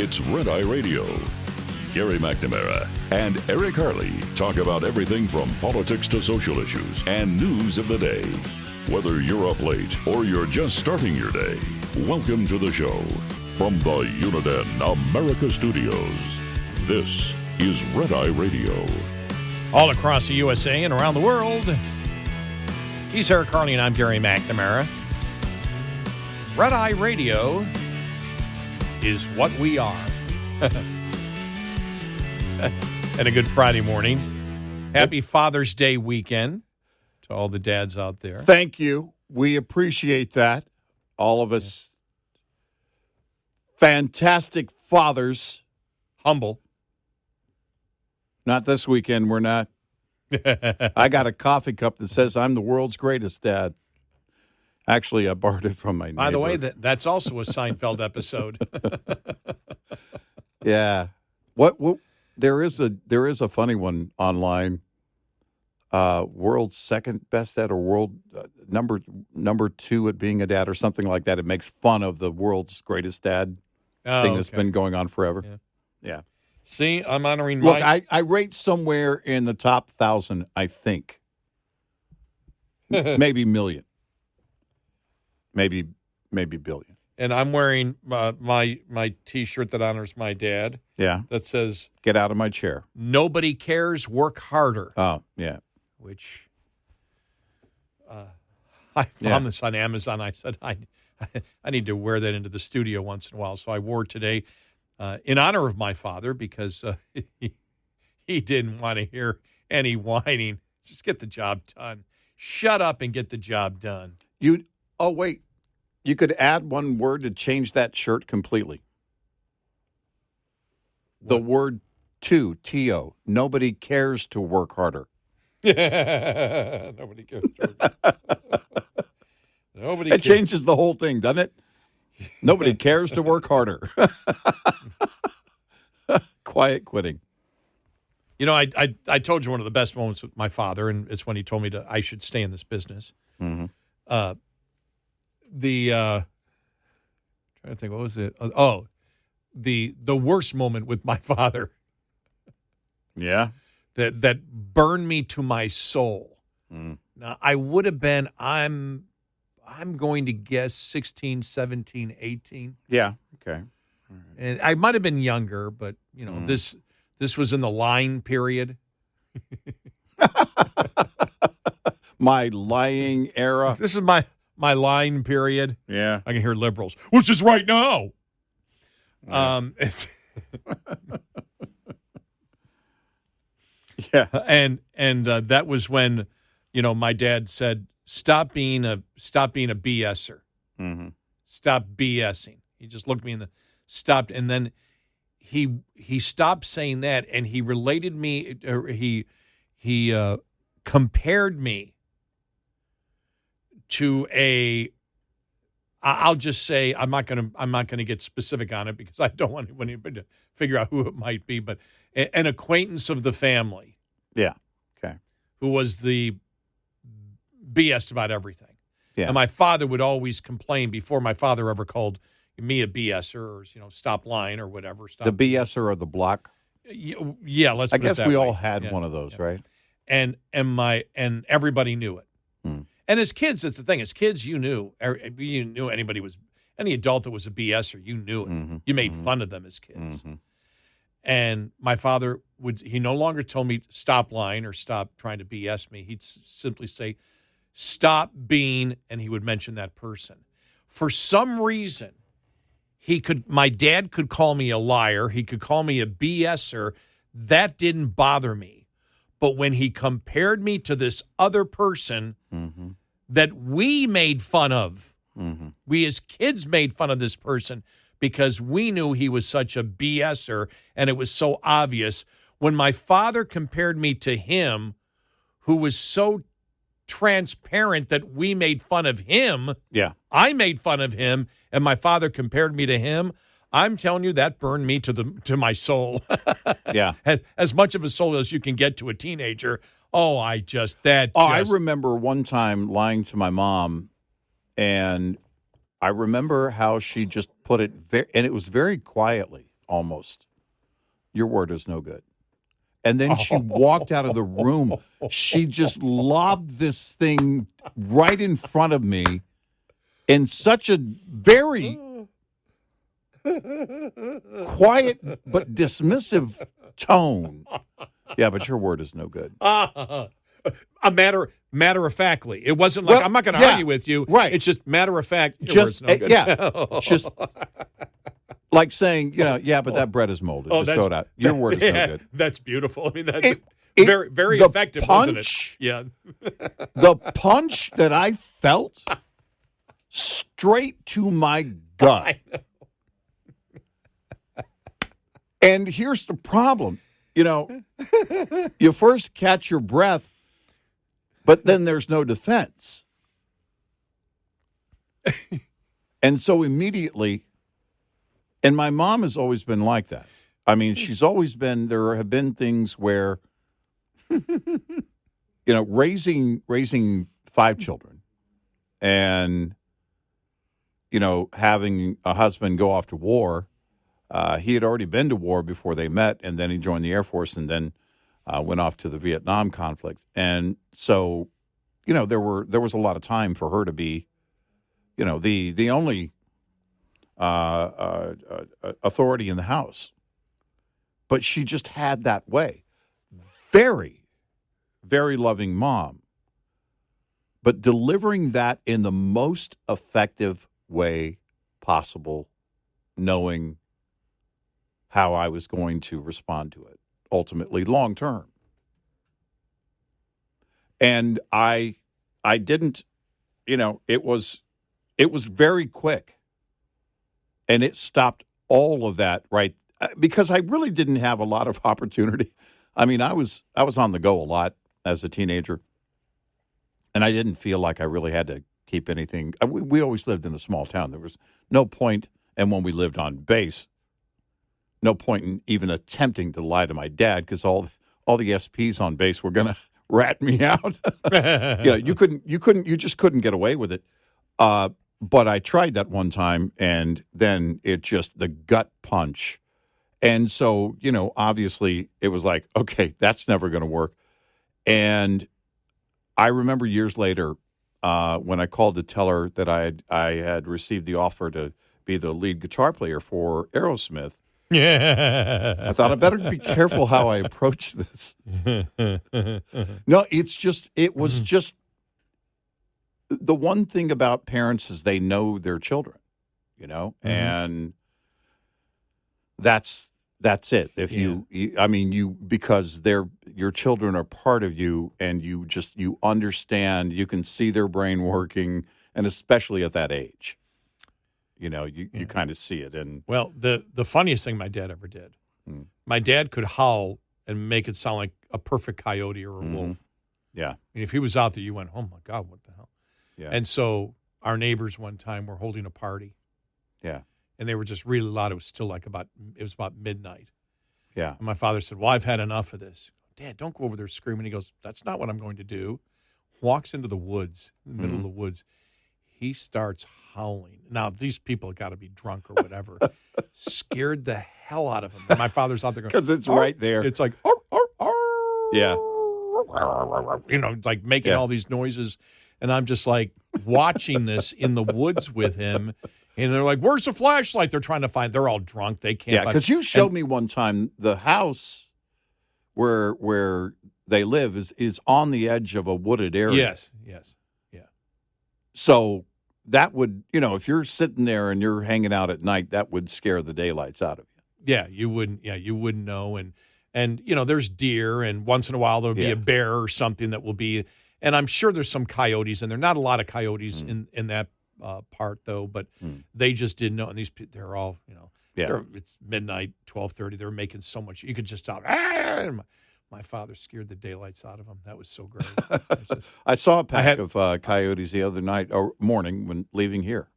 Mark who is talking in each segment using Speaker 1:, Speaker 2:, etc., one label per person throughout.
Speaker 1: It's Red Eye Radio. Gary McNamara and Eric Harley talk about everything from politics to social issues and news of the day. Whether you're up late or you're just starting your day, welcome to the show. From the Uniden America Studios, this is Red Eye Radio.
Speaker 2: All across the USA and around the world, he's Eric Harley and I'm Gary McNamara. Red Eye Radio is what we are. And a good Friday morning. Happy Father's Day weekend to all the dads out there.
Speaker 3: Thank you. We appreciate that. All of us fantastic fathers.
Speaker 2: Humble.
Speaker 3: Not this weekend, we're not. I got a coffee cup that says I'm the world's greatest dad. Actually, I borrowed it from my neighbor.
Speaker 2: By the way, that's also a Seinfeld episode.
Speaker 3: Yeah. What there is a funny one online. World's second best dad or world number two at being a dad or something like that. It makes fun of the world's greatest dad thing that's been going on forever. Yeah.
Speaker 2: See, I'm honoring
Speaker 3: Look,
Speaker 2: my...
Speaker 3: I rate somewhere in the top 1,000, I think. Maybe million. Maybe billion.
Speaker 2: And I'm wearing my T-shirt that honors my dad.
Speaker 3: Yeah.
Speaker 2: That says...
Speaker 3: Get out of my chair.
Speaker 2: Nobody cares, work harder.
Speaker 3: Oh, yeah.
Speaker 2: Which I found this on Amazon. I said, I need to wear that into the studio once in a while. So I wore it today in honor of my father because he didn't want to hear any whining. Just get the job done. Shut up and get the job done.
Speaker 3: Oh, wait. You could add one word to change that shirt completely.
Speaker 2: What?
Speaker 3: The word to, T-O. Nobody cares to work harder.
Speaker 2: Nobody cares. Nobody
Speaker 3: It changes the whole thing, doesn't it? Nobody cares to work harder. Quiet quitting.
Speaker 2: You know, I told you one of the best moments with my father, and it's when he told me I should stay in this business.
Speaker 3: Mm-hmm.
Speaker 2: Trying to think, what was it? The worst moment with my father.
Speaker 3: Yeah.
Speaker 2: That burned me to my soul.
Speaker 3: Mm.
Speaker 2: Now, I would have been, I'm going to guess 16, 17, 18.
Speaker 3: Yeah. Okay.
Speaker 2: All right. And I might have been younger, but, you know, this was in the line period.
Speaker 3: My lying era.
Speaker 2: This is my line period.
Speaker 3: Yeah.
Speaker 2: I can hear liberals. What's this right now?
Speaker 3: Yeah.
Speaker 2: Yeah, and that was when, you know, my dad said, "Stop being a BSer.
Speaker 3: Mm-hmm.
Speaker 2: Stop BSing." He just looked me in the stopped, and then he stopped saying that, and he related me. He compared me to a. I'll just say I'm not gonna get specific on it because I don't want anybody to figure out who it might be, but an acquaintance of the family.
Speaker 3: Yeah. Okay.
Speaker 2: Who was the BS about everything.
Speaker 3: Yeah.
Speaker 2: And my father would always complain before my father ever called me a BSer or, you know, stop lying or whatever.
Speaker 3: The BSer of the block.
Speaker 2: Yeah, let's.
Speaker 3: I
Speaker 2: put it
Speaker 3: guess
Speaker 2: that
Speaker 3: we
Speaker 2: way.
Speaker 3: all had one of those, right?
Speaker 2: And everybody knew it.
Speaker 3: Mm.
Speaker 2: And as kids, that's the thing. As kids, you knew anybody was any adult that was a BSer. You knew it.
Speaker 3: Mm-hmm.
Speaker 2: You made fun of them as kids.
Speaker 3: Mm-hmm.
Speaker 2: And my father he no longer told me stop lying or stop trying to BS me. He'd simply say, stop being, and he would mention that person. For some reason, my dad could call me a liar. He could call me a BSer. That didn't bother me. But when he compared me to this other person that we made fun of, we as kids made fun of this person because we knew he was such a BSer and it was so obvious. When my father compared me to him, who was so transparent that we made fun of him, I made fun of him, and my father compared me to him, I'm telling you, that burned me to my soul.
Speaker 3: Yeah.
Speaker 2: As much of a soul as you can get to a teenager. I
Speaker 3: remember one time lying to my mom, and I remember how she just put it, and it was very quietly. almost. Your word is no good. And then she walked out of the room. She just lobbed this thing right in front of me in such a very quiet but dismissive tone. Yeah, but your word is no good.
Speaker 2: A matter of factly. It wasn't like,
Speaker 3: Well,
Speaker 2: I'm not going to
Speaker 3: yeah,
Speaker 2: argue with you.
Speaker 3: right.
Speaker 2: It's just matter of fact. Your
Speaker 3: Just
Speaker 2: word's no good.
Speaker 3: just like saying, yeah, but that bread is molded. Just throw it out. Your word is no good.
Speaker 2: That's beautiful. I mean, that's
Speaker 3: It-
Speaker 2: very, very
Speaker 3: the
Speaker 2: effective, wasn't it?
Speaker 3: punch-
Speaker 2: Yeah.
Speaker 3: The punch that I felt straight to my gut.
Speaker 2: I know.
Speaker 3: And here's the problem. You first catch your breath, but then there's no defense. And so immediately, and my mom has always been like that. I mean, she's always been, there have been things where, raising 5 children and, having a husband go off to war. He had already been to war before they met, and then he joined the Air Force and then went off to the Vietnam conflict. And so, there was a lot of time for her to be, the only authority in the house. But she just had that way. Very, very loving mom. But delivering that in the most effective way possible, knowing how I was going to respond to it, ultimately, long term. And I didn't, it was very quick. And it stopped all of that, right? Because I really didn't have a lot of opportunity. I mean, I was on the go a lot as a teenager. And I didn't feel like I really had to keep anything. We always lived in a small town. There was no point, and when we lived on base, no point in even attempting to lie to my dad because all the SPs on base were going to rat me out. You just couldn't get away with it. But I tried that one time, and then it just, the gut punch. And so, obviously it was like, okay, that's never going to work. And I remember years later when I called to tell her that I had received the offer to be the lead guitar player for Aerosmith.
Speaker 2: Yeah.
Speaker 3: I thought I better be careful how I approach this. No, it was just the one thing about parents is they know their children, and that's it. If because your children are part of you, and you understand, you can see their brain working, and especially at that age. You kind of see it. And
Speaker 2: well, the funniest thing my dad ever did, my dad could howl and make it sound like a perfect coyote or a wolf.
Speaker 3: Yeah.
Speaker 2: And if he was out there, you went, oh, my God, what the hell?
Speaker 3: Yeah.
Speaker 2: And so our neighbors one time were holding a party.
Speaker 3: Yeah.
Speaker 2: And they were just really loud. It was still about midnight.
Speaker 3: Yeah.
Speaker 2: And my father said, well, I've had enough of this. Dad, don't go over there screaming. He goes, that's not what I'm going to do. Walks into the woods, in the middle of the woods. He starts howling. Now, these people got to be drunk or whatever. Scared the hell out of him. And my father's out there going,
Speaker 3: because it's right there.
Speaker 2: It's like, arr, arr, arr,
Speaker 3: Yeah.
Speaker 2: like making all these noises. And I'm just like watching this in the woods with him. And they're like, where's the flashlight? They're trying to find. They're all drunk. They can't.
Speaker 3: Yeah, because you showed me one time the house where they live is on the edge of a wooded area.
Speaker 2: Yes. Yeah.
Speaker 3: So that would, if you're sitting there and you're hanging out at night, that would scare the daylights out of you.
Speaker 2: Yeah, you wouldn't. Yeah, you wouldn't know. And there's deer, and once in a while there'll be a bear or something that will be. And I'm sure there's some coyotes, and there are not a lot of coyotes in that part though. But they just didn't know. And they're all, it's midnight, 12:30. They're making so much. You could just stop. And my father scared the daylights out of them. That was so great.
Speaker 3: I saw a pack of coyotes the other night or morning when leaving here.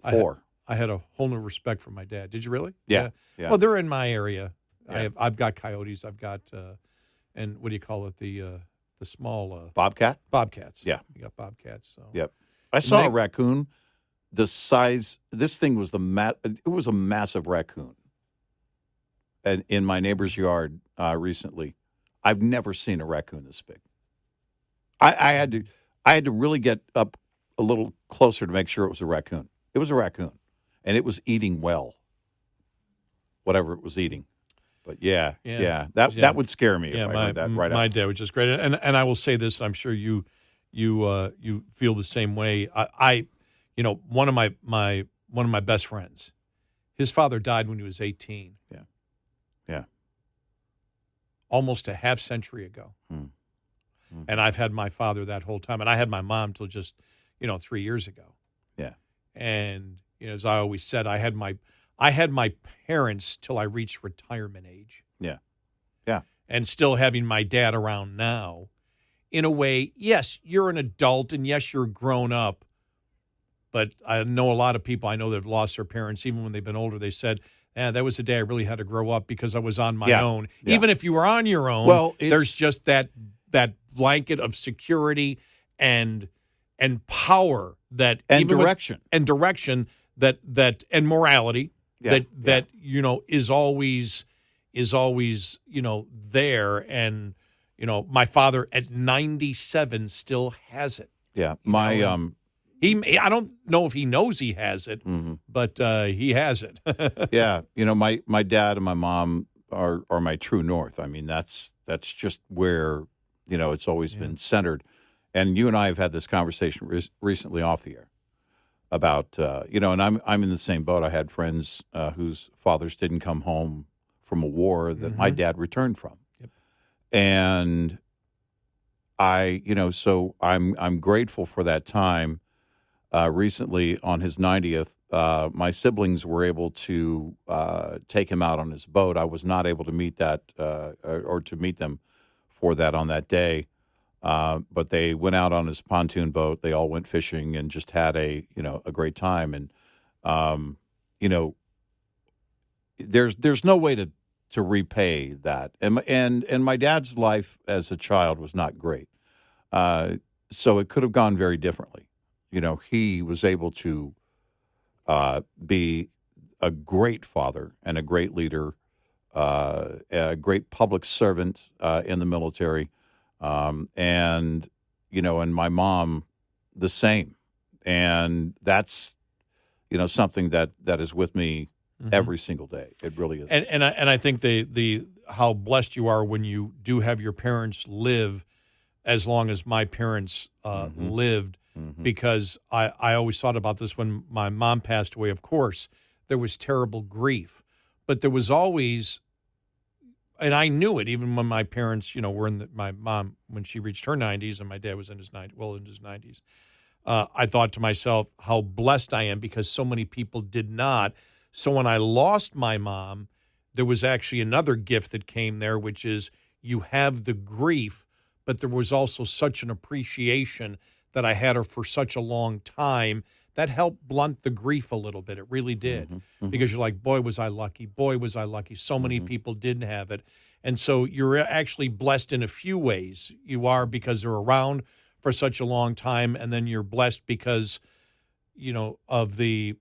Speaker 3: 4.
Speaker 2: I had a whole new respect for my dad. Did you really?
Speaker 3: Yeah.
Speaker 2: Well, they're in my area.
Speaker 3: Yeah.
Speaker 2: I've got coyotes. I've got and what do you call it? The small
Speaker 3: Bobcat?
Speaker 2: bobcats.
Speaker 3: Yeah.
Speaker 2: You got bobcats. So.
Speaker 3: Yep. I saw a raccoon. The size. This thing was it was a massive raccoon. in my neighbor's yard recently. I've never seen a raccoon this big. I had to really get up a little closer to make sure it was a raccoon. It was a raccoon, and it was eating well, whatever it was eating. But that would scare me if I heard that right
Speaker 2: my
Speaker 3: out.
Speaker 2: dad was just great, and I will say this. I'm sure you feel the same way. I one of my best friends, his father died when he was 18.
Speaker 3: Yeah.
Speaker 2: Almost a half century ago. And I've had my father that whole time, and I had my mom till just 3 years ago.
Speaker 3: Yeah.
Speaker 2: And as I always said, I had my parents till I reached retirement age.
Speaker 3: Yeah.
Speaker 2: And still having my dad around now, in a way, yes, you're an adult, and yes, you're grown up. But I know a lot of people I know that have lost their parents, even when they've been older. They said, that was the day I really had to grow up because I was on my own.
Speaker 3: Yeah.
Speaker 2: Even if you were on your own, there's just that blanket of security and power that
Speaker 3: direction
Speaker 2: and morality that is always there. And my father at 97 still has it.
Speaker 3: Yeah,
Speaker 2: I don't know if he knows he has it, but he has it.
Speaker 3: Yeah, my dad and my mom are my true north. I mean, that's just where it's always been centered. And you and I have had this conversation recently off the air about and I'm in the same boat. I had friends whose fathers didn't come home from a war that my dad returned from, and so I'm grateful for that time. Recently, on his 90th, my siblings were able to take him out on his boat. I was not able to meet to meet them for that on that day, but they went out on his pontoon boat. They all went fishing and just had a great time. And there's no way to repay that. And my dad's life as a child was not great, so it could have gone very differently. He was able to be a great father and a great leader, a great public servant in the military, and my mom the same. And that's something that is with me every single day. It really is.
Speaker 2: And I think the how blessed you are when you do have your parents live as long as my parents lived. Because I always thought about this when my mom passed away. Of course, there was terrible grief, but there was always, and I knew it even when my parents, were my mom, when she reached her 90s and my dad was in his 90s. I thought to myself how blessed I am because so many people did not. So when I lost my mom, there was actually another gift that came there, which is you have the grief, but there was also such an appreciation that I had her for such a long time, that helped blunt the grief a little bit. It really did. Because you're like, boy, was I lucky. Boy, was I lucky. So many people didn't have it. And so you're actually blessed in a few ways. You are because they're around for such a long time, and then you're blessed because, of the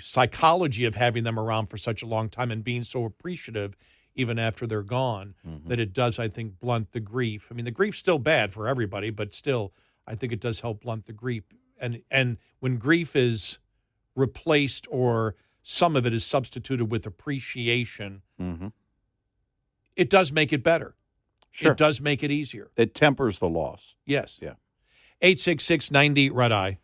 Speaker 2: psychology of having them around for such a long time and being so appreciative even after they're gone, that it does, I think, blunt the grief. I mean, the grief's still bad for everybody, but still, I think it does help blunt the grief. And when grief is replaced or some of it is substituted with appreciation, it does make it better.
Speaker 3: Sure.
Speaker 2: It does make it easier.
Speaker 3: It tempers the loss.
Speaker 2: Yes.
Speaker 3: Yeah.
Speaker 2: 866-90 Red Eye.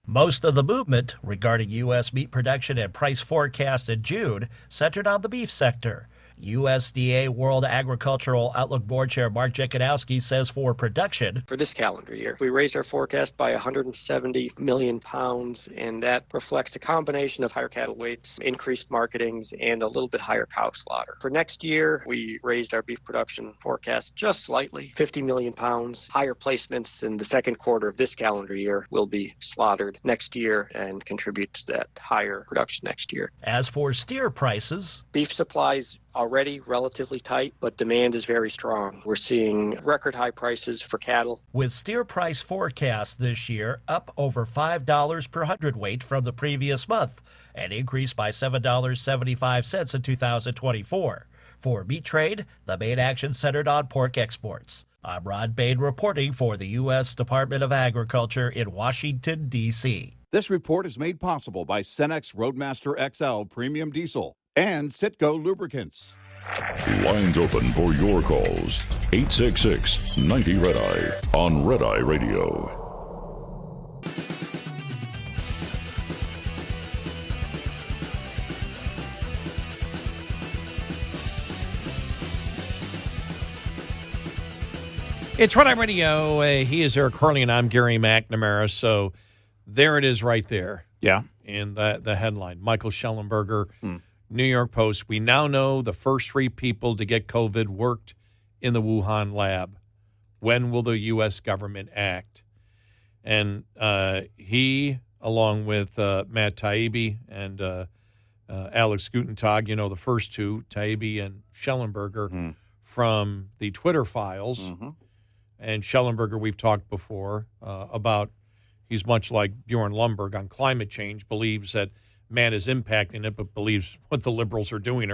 Speaker 4: Most of the movement regarding U.S. meat production and price forecast in June centered on the beef sector. USDA World Agricultural Outlook Board Chair Mark Jekanowski says for production,
Speaker 5: for this calendar year, we raised our forecast by 170 million pounds, and that reflects a combination of higher cattle weights, increased marketings, and a little bit higher cow slaughter. For next year, we raised our beef production forecast just slightly, 50 million pounds. Higher placements in the second quarter of this calendar year will be slaughtered next year and contribute to that higher production next year.
Speaker 4: As for steer prices,
Speaker 5: beef supplies already relatively tight, but demand is very strong. We're seeing record high prices for cattle.
Speaker 4: With steer price forecast this year up over $5 per hundredweight from the previous month, an increase by $7.75 in 2024. For Meat Trade, the main action centered on pork exports. I'm Rod Bain reporting for the U.S. Department of Agriculture in Washington, D.C.
Speaker 6: This report is made possible by Cenex Roadmaster XL Premium Diesel and Citgo Lubricants.
Speaker 1: Lines open for your calls. 866-90-RED-EYE on Red Eye Radio.
Speaker 2: It's Red Eye Radio. He is Eric Hurley, and I'm Gary McNamara. So there it is right there.
Speaker 3: Yeah.
Speaker 2: In the headline. Michael Schellenberger, New York Post. We now know the first 3 people to get COVID worked in the Wuhan lab. When will the U.S. government act? And he, along with Matt Taibbi and Alex Gutentag, the first 2, Taibbi and Schellenberger, from the Twitter files. And Schellenberger, we've talked before about, he's much like Bjorn Lomborg on climate change, believes that man is impacting it, but believes what the liberals are doing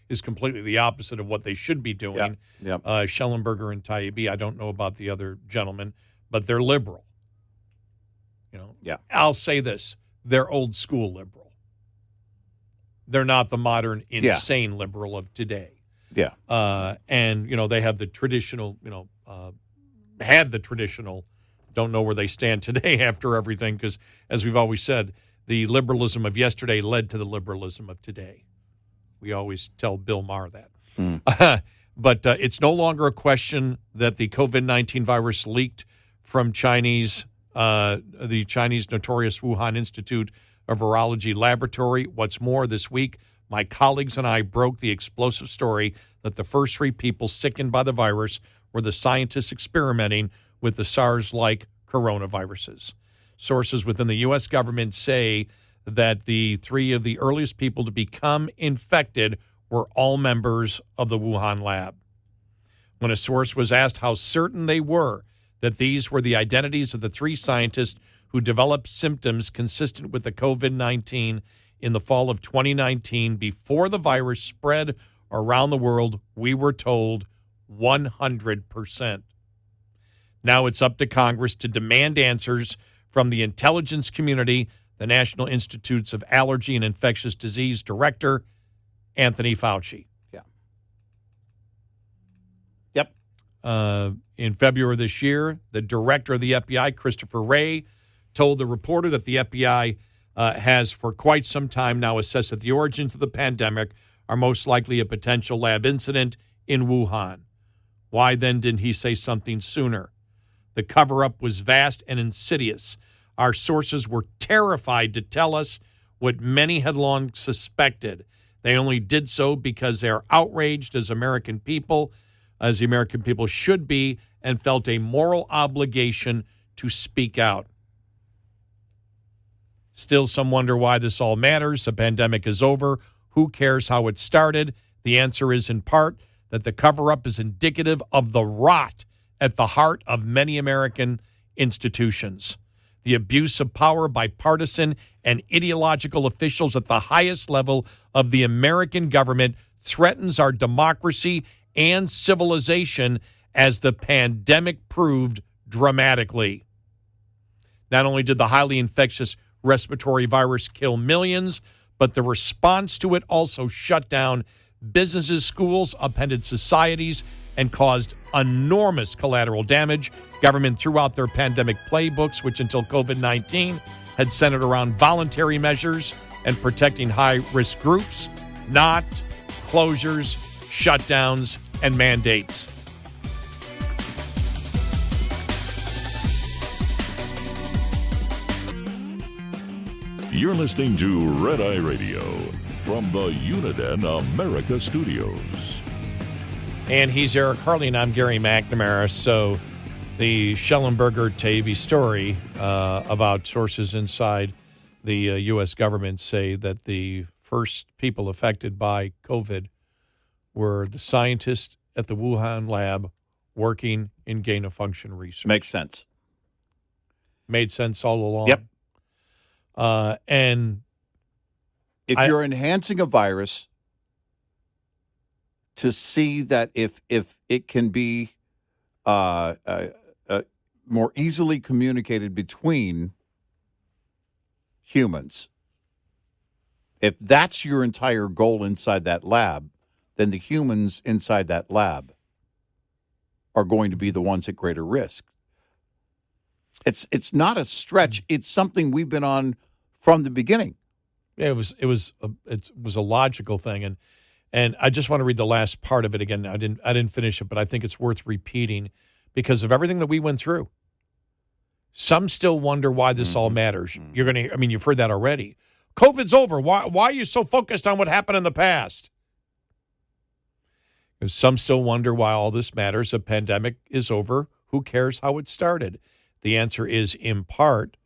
Speaker 2: is completely the opposite of what they should be doing.
Speaker 3: Yep.
Speaker 2: Schellenberger and Taibbi, I don't know about the other gentlemen, but they're liberal.
Speaker 3: Yeah.
Speaker 2: I'll say this, they're old school liberal. They're not the modern, insane liberal of today.
Speaker 3: Yeah.
Speaker 2: And, they have the traditional, had the traditional, don't know where they stand today after everything, because, as we've always said, the liberalism of yesterday led to the liberalism of today. We always tell Bill Maher that. But it's no longer a question that the COVID-19 virus leaked from the Chinese notorious Wuhan Institute of Virology laboratory. What's more, this week, my colleagues and I broke the explosive story that the first 3 people sickened by the virus were the scientists experimenting with the SARS-like coronaviruses. Sources within the U.S. government say that the 3 of the earliest people to become infected were all members of the Wuhan lab. When a source was asked how certain they were that these were the identities of the 3 scientists who developed symptoms consistent with the COVID-19 in the fall of 2019 before the virus spread around the world, we were told 100%. Now it's up to Congress to demand answers from the intelligence community, the National Institutes of Allergy and Infectious Disease Director, Anthony Fauci.
Speaker 3: Yeah. Yep.
Speaker 2: In February of this year, the director of the FBI, Christopher Wray, told the reporter that the FBI has for quite some time now assessed that the origins of the pandemic are most likely a potential lab incident in Wuhan. Why then didn't he say something sooner? The cover-up was vast and insidious. Our sources were terrified to tell us what many had long suspected. They only did so because they are outraged as the American people should be, and felt a moral obligation to speak out. Still, some wonder why this all matters. The pandemic is over. Who cares how it started? The answer is, in part, that the cover-up is indicative of the rot at the heart of many American institutions. The abuse of power by partisan and ideological officials at the highest level of the American government threatens our democracy and civilization, as the pandemic proved dramatically. Not only did the highly infectious respiratory virus kill millions, but the response to it also shut down businesses, schools, upended societies, and caused enormous collateral damage. Government threw out their pandemic playbooks, which until COVID-19 had centered around voluntary measures and protecting high-risk groups, not closures, shutdowns, and mandates.
Speaker 1: You're listening to Red Eye Radio from the Uniden America Studios.
Speaker 2: And he's Eric Harley, and I'm Gary McNamara. So the Schellenberger-Taibbi story about sources inside the U.S. government say that the first people affected by COVID were the scientists at the Wuhan lab working in gain-of-function research.
Speaker 3: Makes sense.
Speaker 2: Made sense all along.
Speaker 3: Yep.
Speaker 2: And
Speaker 3: if you're enhancing a virus to see that if it can be more easily communicated between humans. If that's your entire goal inside that lab, then the humans inside that lab are going to be the ones at greater risk. It's not a stretch. It's something we've been on from the beginning.
Speaker 2: Yeah, it was a logical thing, and I just want to read the last part of it again. I didn't finish it, but I think it's worth repeating because of everything that we went through. Some still wonder why this all matters. You've heard that already. COVID's over. Why are you so focused on what happened in the past? Some still wonder why all this matters. A pandemic is over. Who cares how it started? The answer is, in part,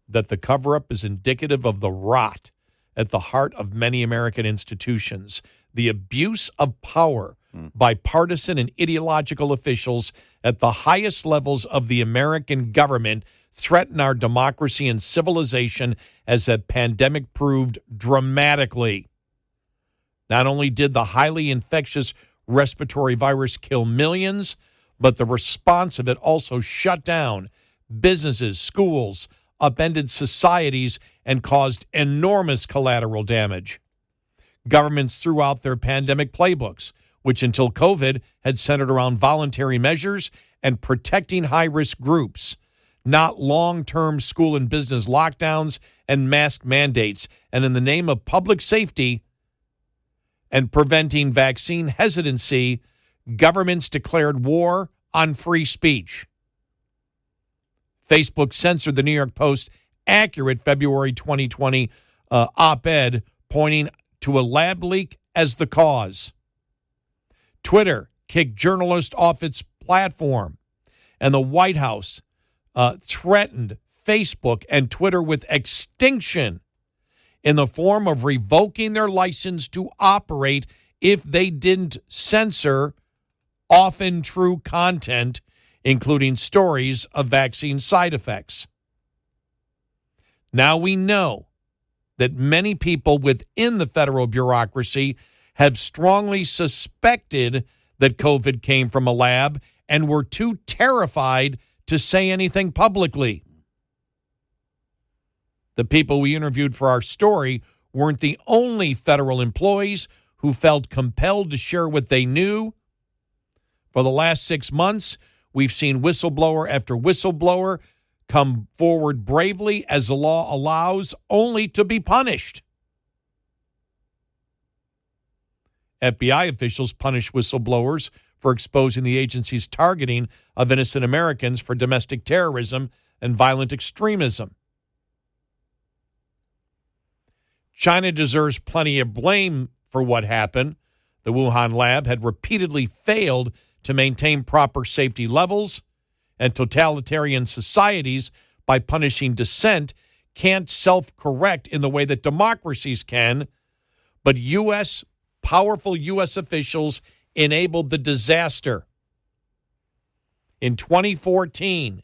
Speaker 2: that the cover-up is indicative of the rot at the heart of many American institutions. The abuse of power by partisan and ideological officials at the highest levels of the American government threaten our democracy and civilization, as the pandemic proved dramatically. Not only did the highly infectious respiratory virus kill millions, but the response of it also shut down businesses, schools, upended societies, and caused enormous collateral damage. Governments threw out their pandemic playbooks, which until COVID had centered around voluntary measures and protecting high-risk groups, not long-term school and business lockdowns and mask mandates. And in the name of public safety and preventing vaccine hesitancy, governments declared war on free speech. Facebook censored the New York Post accurate February 2020 op-ed pointing to a lab leak as the cause. Twitter kicked journalists off its platform, and the White House threatened Facebook and Twitter with extinction in the form of revoking their license to operate if they didn't censor often true content, including stories of vaccine side effects. Now we know that many people within the federal bureaucracy have strongly suspected that COVID came from a lab and were too terrified to say anything publicly. The people we interviewed for our story weren't the only federal employees who felt compelled to share what they knew. For the last 6 months, we've seen whistleblower after whistleblower come forward bravely as the law allows, only to be punished. FBI officials punish whistleblowers for exposing the agency's targeting of innocent Americans for domestic terrorism and violent extremism. China deserves plenty of blame for what happened. The Wuhan lab had repeatedly failed to maintain proper safety levels, and totalitarian societies, by punishing dissent, can't self-correct in the way that democracies can. But powerful U.S. officials enabled the disaster. In 2014,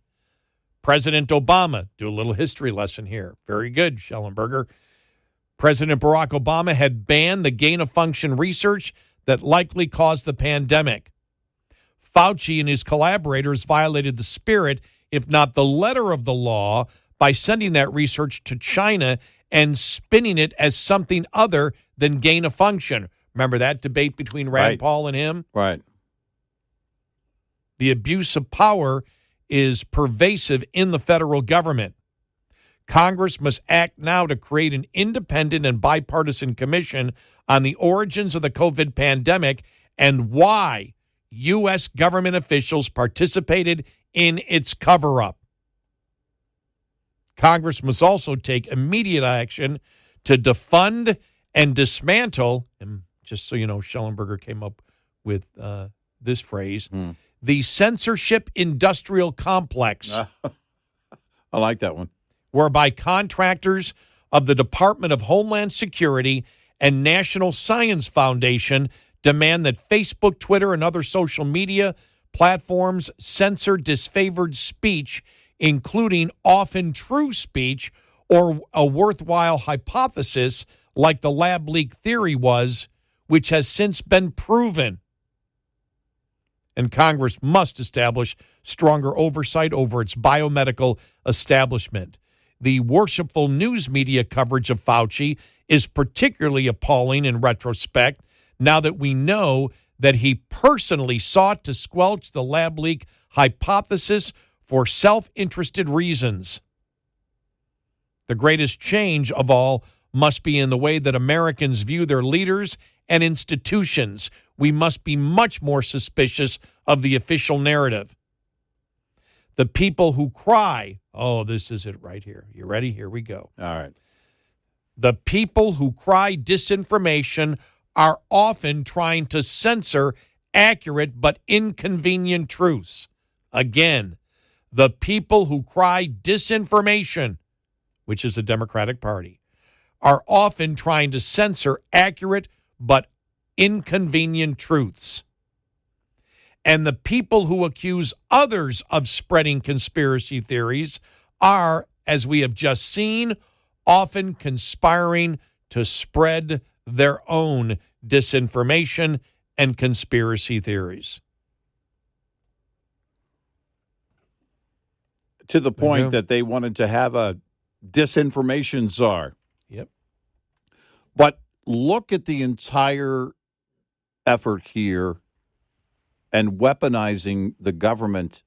Speaker 2: President Obama, do a little history lesson here. Very good, Schellenberger. President Barack Obama had banned the gain-of-function research that likely caused the pandemic. Fauci and his collaborators violated the spirit, if not the letter of the law, by sending that research to China and spinning it as something other than gain-of-function. Remember that debate between Rand Paul and him?
Speaker 3: Right.
Speaker 2: The abuse of power is pervasive in the federal government. Congress must act now to create an independent and bipartisan commission on the origins of the COVID pandemic and why U.S. government officials participated in its cover-up. Congress must also take immediate action to defund and dismantle, and just so you know, Schellenberger came up with this phrase, the censorship industrial complex.
Speaker 3: I like that one.
Speaker 2: Whereby contractors of the Department of Homeland Security and National Science Foundation demand that Facebook, Twitter, and other social media platforms censor disfavored speech, including often true speech or a worthwhile hypothesis like the lab leak theory was, which has since been proven. And Congress must establish stronger oversight over its biomedical establishment. The worshipful news media coverage of Fauci is particularly appalling in retrospect, now that we know that he personally sought to squelch the lab leak hypothesis for self-interested reasons. The greatest change of all must be in the way that Americans view their leaders and institutions. We must be much more suspicious of the official narrative. The people who cry, oh, this is it right here. You ready? Here we go.
Speaker 3: All right.
Speaker 2: The people who cry disinformation are often trying to censor accurate but inconvenient truths. Again, the people who cry disinformation, which is the Democratic Party, are often trying to censor accurate but inconvenient truths. And the people who accuse others of spreading conspiracy theories are, as we have just seen, often conspiring to spread their own disinformation and conspiracy theories.
Speaker 3: To the point that they wanted to have a disinformation czar.
Speaker 2: Yep.
Speaker 3: But look at the entire effort here and weaponizing the government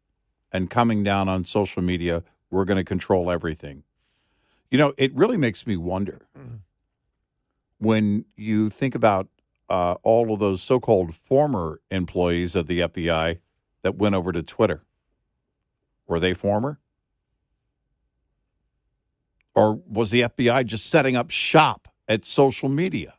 Speaker 3: and coming down on social media. We're going to control everything. You know, it really makes me wonder when you think about all of those so-called former employees of the FBI that went over to Twitter. Were they former? Or was the FBI just setting up shop at social media?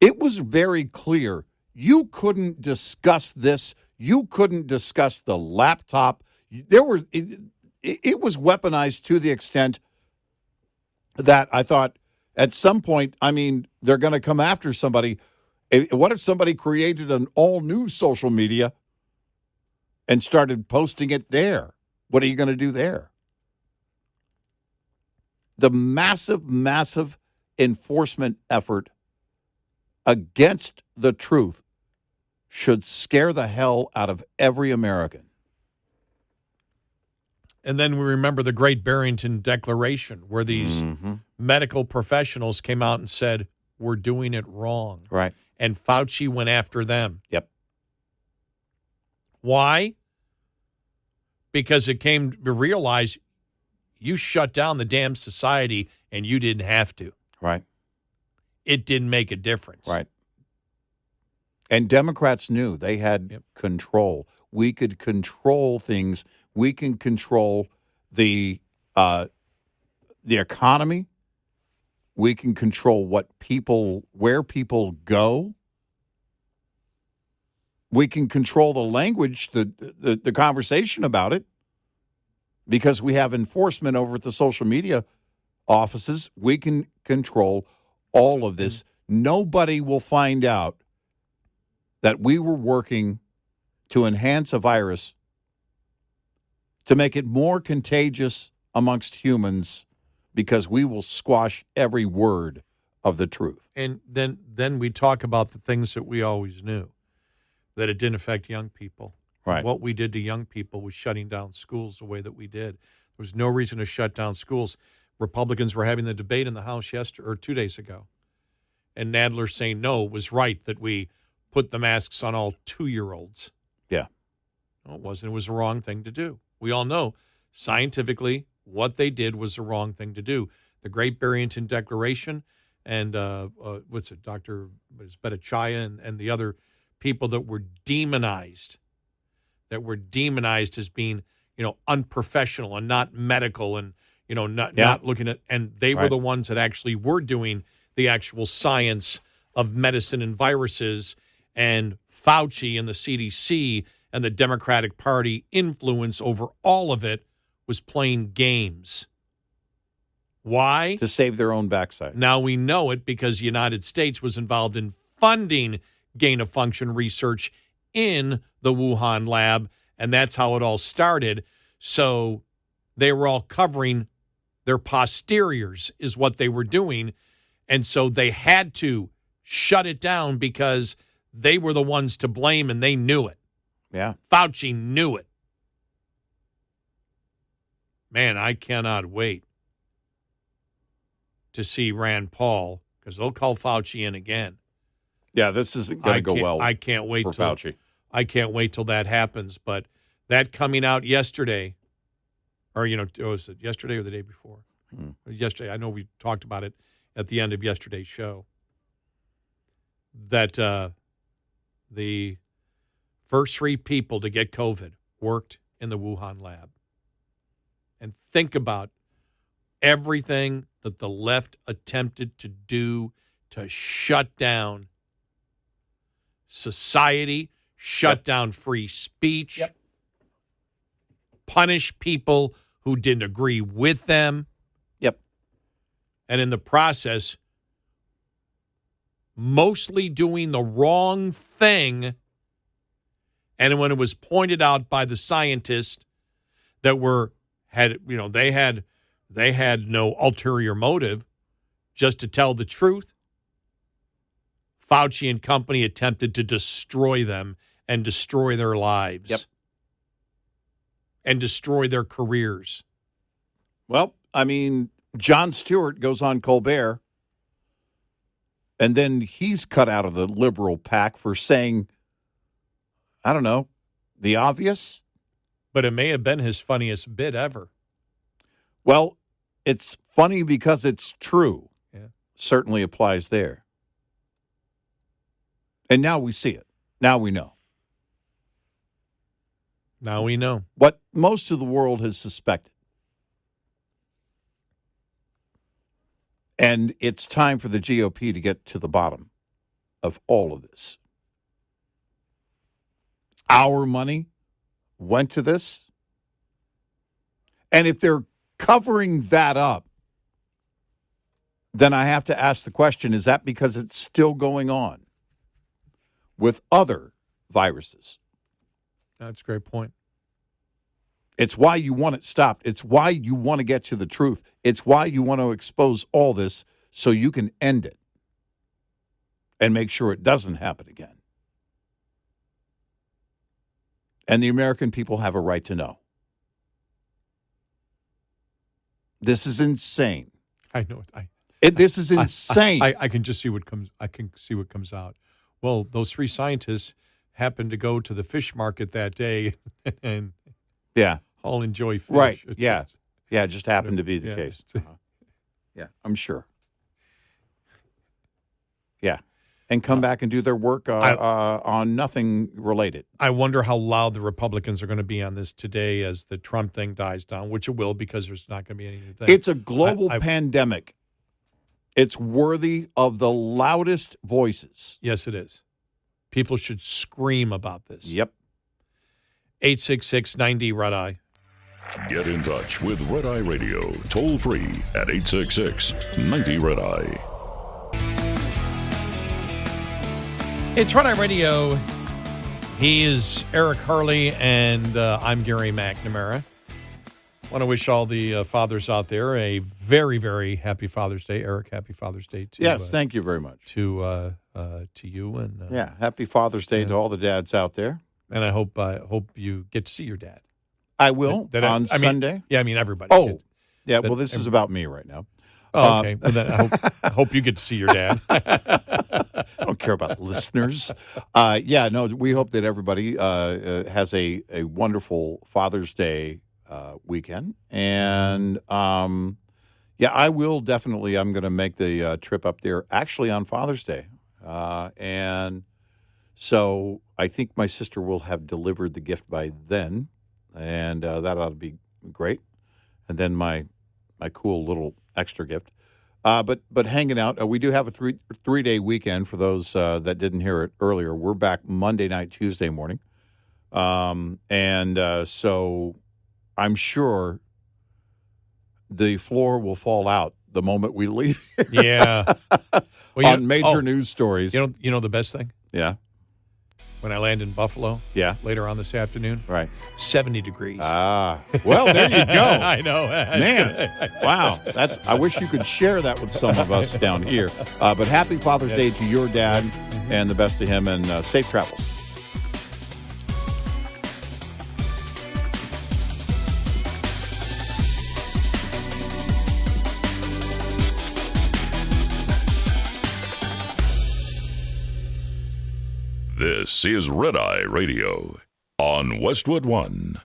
Speaker 3: It was very clear. You couldn't discuss this. You couldn't discuss the laptop. It was weaponized to the extent that I thought at some point, I mean, they're going to come after somebody. What if somebody created an all-new social media and started posting it there? What are you going to do there? The massive, massive enforcement effort against the truth should scare the hell out of every American.
Speaker 2: And then we remember the Great Barrington Declaration, where these medical professionals came out and said, we're doing it wrong.
Speaker 3: Right.
Speaker 2: And Fauci went after them.
Speaker 3: Yep.
Speaker 2: Why? Because it came to realize you shut down the damn society and you didn't have to.
Speaker 3: Right.
Speaker 2: It didn't make a difference.
Speaker 3: Right. And Democrats knew they had control. We could control things. We can control the economy. We can control where people go. We can control the language, the conversation about it, because we have enforcement over at the social media offices. We can control all of this. Nobody will find out that we were working to enhance a virus to make it more contagious amongst humans, because we will squash every word of the truth.
Speaker 2: And then we talk about the things that we always knew, that it didn't affect young people.
Speaker 3: Right.
Speaker 2: What we did to young people was shutting down schools the way that we did. There was no reason to shut down schools. Republicans were having the debate in the House 2 days ago, and Nadler saying no, it was right that we put the masks on all 2-year-olds.
Speaker 3: Yeah.
Speaker 2: No, it wasn't. It was the wrong thing to do. We all know scientifically what they did was the wrong thing to do. The Great Barrington Declaration and Dr. Bhattacharya and the other people that were demonized as being, unprofessional and not medical and, not looking at, and they were the ones that actually were doing the actual science of medicine and viruses, and Fauci and the CDC and the Democratic Party influence over all of it was playing games. Why?
Speaker 3: To save their own backside.
Speaker 2: Now we know it because the United States was involved in funding gain-of-function research in the Wuhan lab, and that's how it all started. So they were all covering their posteriors is what they were doing, and so they had to shut it down because they were the ones to blame, and they knew it.
Speaker 3: Yeah.
Speaker 2: Fauci knew it. Man, I cannot wait to see Rand Paul, because they'll call Fauci in again.
Speaker 3: Yeah, this isn't going to go well.
Speaker 2: I can't wait
Speaker 3: for Fauci.
Speaker 2: I can't wait till that happens. But that coming out yesterday, or was it yesterday or the day before? Yesterday. I know we talked about it at the end of yesterday's show. That the first 3 people to get COVID worked in the Wuhan lab. And think about everything that the left attempted to do to shut down society, shut down free speech, punish people who didn't agree with them.
Speaker 3: Yep.
Speaker 2: And in the process, mostly doing the wrong thing. And when it was pointed out by the scientists that they had no ulterior motive, just to tell the truth, Fauci and company attempted to destroy them and destroy their lives.
Speaker 3: Yep.
Speaker 2: And destroy their careers.
Speaker 3: Well, I mean, Jon Stewart goes on Colbert, and then he's cut out of the liberal pack for saying, I don't know, the obvious.
Speaker 2: But it may have been his funniest bit ever.
Speaker 3: Well, it's funny because it's true.
Speaker 2: Yeah.
Speaker 3: Certainly applies there. And now we see it. Now we know.
Speaker 2: Now we know.
Speaker 3: What most of the world has suspected. And it's time for the GOP to get to the bottom of all of this. Our money went to this. And if they're covering that up, then I have to ask the question, is that because it's still going on with other viruses?
Speaker 2: That's a great point.
Speaker 3: It's why you want it stopped. It's why you want to get to the truth. It's why you want to expose all this so you can end it and make sure it doesn't happen again. And the American people have a right to know. This is insane.
Speaker 2: I know.
Speaker 3: This is insane.
Speaker 2: I can just see what comes. I can see what comes out. Well, those 3 scientists happened to go to the fish market that day, and
Speaker 3: yeah,
Speaker 2: all enjoy fish.
Speaker 3: Right. Yeah, it just happened to be the case. Yeah, I'm sure. Yeah, and come back and do their work on nothing related.
Speaker 2: I wonder how loud the Republicans are going to be on this today as the Trump thing dies down, which it will, because there's not going to be anything.
Speaker 3: It's a global pandemic. It's worthy of the loudest voices.
Speaker 2: Yes, it is. People should scream about this.
Speaker 3: Yep.
Speaker 2: 866-90-RED-I.
Speaker 1: Get in touch with Red Eye Radio, toll free at 866-90-RED-I.
Speaker 2: It's Red Eye Radio. He is Eric Harley, and I'm Gary McNamara. I want to wish all the fathers out there a very, very happy Father's Day. Eric, happy Father's Day to
Speaker 3: Yes, thank you very much.
Speaker 2: To you and
Speaker 3: happy Father's Day to all the dads out there.
Speaker 2: And I hope you get to see your dad.
Speaker 3: I will on Sunday.
Speaker 2: Yeah, I mean everybody.
Speaker 3: Oh, yeah. Well, this is about me right now.
Speaker 2: Oh, okay. Well, then I hope you get to see your dad.
Speaker 3: I don't care about listeners. We hope that everybody has a wonderful Father's Day weekend. And, I will definitely. I'm going to make the trip up there actually on Father's Day. And so I think my sister will have delivered the gift by then. And that ought to be great. And then my cool little extra gift. But hanging out, we do have a three-day weekend for those that didn't hear it earlier. We're back Monday night, Tuesday morning. So I'm sure the floor will fall out the moment we leave.
Speaker 2: Yeah.
Speaker 3: Well, on major news stories.
Speaker 2: You know the best thing?
Speaker 3: Yeah.
Speaker 2: when I land in Buffalo.
Speaker 3: Yeah.
Speaker 2: Later on this afternoon.
Speaker 3: Right.
Speaker 2: 70 degrees.
Speaker 3: Well, there you go.
Speaker 2: I know.
Speaker 3: Man, wow. I wish you could share that with some of us down here. But happy Father's Day to your dad, and the best to him, and safe travels.
Speaker 1: This is Red Eye Radio on Westwood One.